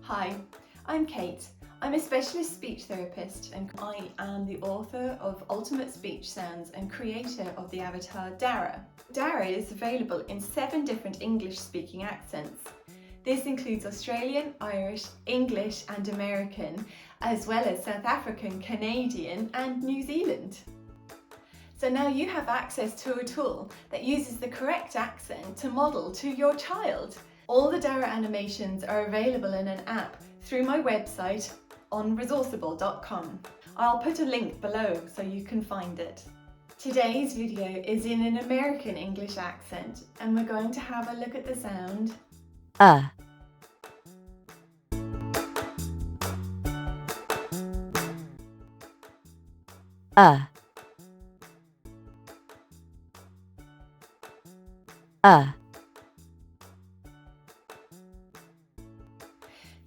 Hi, I'm Kate. I'm a specialist speech therapist and I am the author of Ultimate Speech Sounds and creator of the avatar DARA. DARA is available in 7 different English-speaking accents. This includes Australian, Irish, English and American, as well as South African, Canadian and New Zealand. So now you have access to a tool that uses the correct accent to model to your child. All the DARA animations are available in an app through my website on Resourceible.com. I'll put a link below so you can find it. Today's video is in an American English accent and we're going to have a look at the sound A.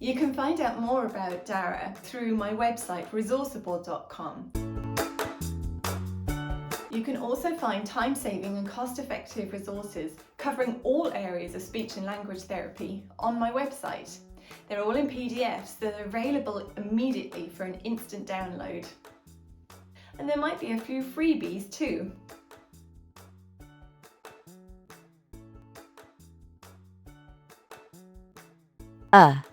You can find out more about DARA through my website Resourceible.com. You can also find time-saving and cost-effective resources covering all areas of speech and language therapy on my website. They're all in PDFs that are available immediately for an instant download. And there might be a few freebies too. I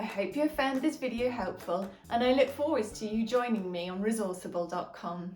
hope you have found this video helpful and I look forward to you joining me on Resourceible.com.